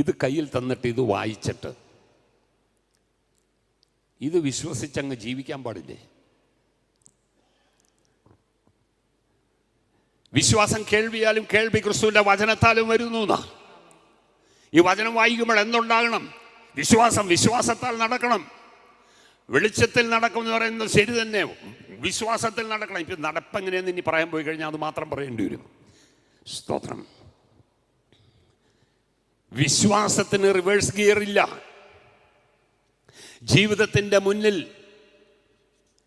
ഇത് കയ്യിൽ തന്നിട്ട് ഇത് വായിച്ചിട്ട് ഇത് വിശ്വസിച്ചങ്ങ് ജീവിക്കാൻ പാടില്ലേ? വിശ്വാസം കേൾവിയാലും കേൾവി ക്രിസ്തുവിൻ്റെ വചനത്താലും വരുന്നു എന്നാ. ഈ വചനം വായിക്കുമ്പോൾ എന്തുണ്ടാകണം? വിശ്വാസം. വിശ്വാസത്താൽ നടക്കണം. വെളിച്ചത്തിൽ നടക്കും എന്ന് പറയുന്നത് ശരി തന്നെ, വിശ്വാസത്തിൽ നടക്കണം. ഇപ്പം നടപ്പെങ്ങനെയെന്ന് ഇനി പറയാൻ പോയി കഴിഞ്ഞാൽ അത് മാത്രം പറയേണ്ടി വരും. സ്തോത്രം. വിശ്വാസത്തിന് റിവേഴ്സ് ഗിയർ ഇല്ല. ജീവിതത്തിൻ്റെ മുന്നിൽ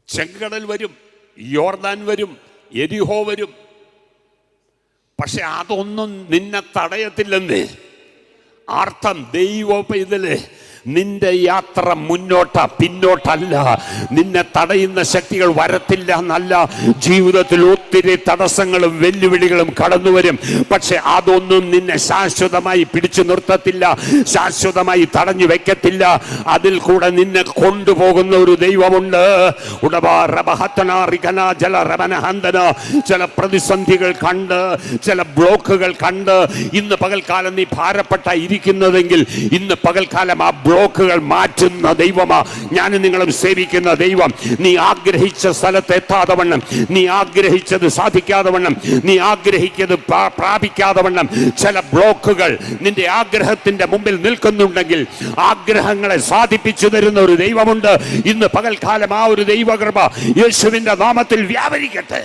ചെങ്കടൽ വരും, യോർദാൻ വരും, എരിഹോ വരും. പക്ഷെ അതൊന്നും നിന്നെ തടയത്തില്ലെന്നേ. അർത്ഥം ദൈവോപൈതലേ, നിന്റെ യാത്ര പിന്നോട്ടല്ല. നിന്നെ തടയുന്ന ശക്തികൾ വരത്തില്ല എന്നല്ല. ജീവിതത്തിൽ ഒത്തിരി തടസ്സങ്ങളും വെല്ലുവിളികളും കടന്നു വരും. പക്ഷെ അതൊന്നും നിന്നെ ശാശ്വതമായി പിടിച്ചു നിർത്തത്തില്ല, ശാശ്വതമായി തടഞ്ഞു വെക്കത്തില്ല. അതിൽ കൂടെ നിന്നെ കൊണ്ടുപോകുന്ന ഒരു ദൈവമുണ്ട്. ചില പ്രതിസന്ധികൾ കണ്ട്, ചില ബ്ലോക്കുകൾ കണ്ട് ഇന്ന് പകൽക്കാലം നീ ഭാരപ്പെട്ട ഇരിക്കുന്നതെങ്കിൽ ഇന്ന് പകൽക്കാലം ആ ബ്ലോക്കുകൾ മാറ്റുന്ന ദൈവമാ ഞാൻ നിങ്ങളും സേവിക്കുന്ന ദൈവം. നീ ആഗ്രഹിച്ച സ്ഥലത്ത് എത്താതെ വണ്ണം, നീ ആഗ്രഹിച്ചത് സാധിക്കാതെ വണ്ണം, നീ ആഗ്രഹിച്ചത് പ്രാപിക്കാതെ വണ്ണം ചില ബ്ലോക്കുകൾ നിന്റെ ആഗ്രഹത്തിന്റെ മുമ്പിൽ നിൽക്കുന്നുണ്ടെങ്കിൽ ആഗ്രഹങ്ങളെ സാധിപ്പിച്ചു തരുന്ന ഒരു ദൈവമുണ്ട്. ഇന്ന് പകൽക്കാലം ആ ഒരു ദൈവകൃപ യേശുവിന്റെ നാമത്തിൽ വ്യാപരിക്കട്ടെ.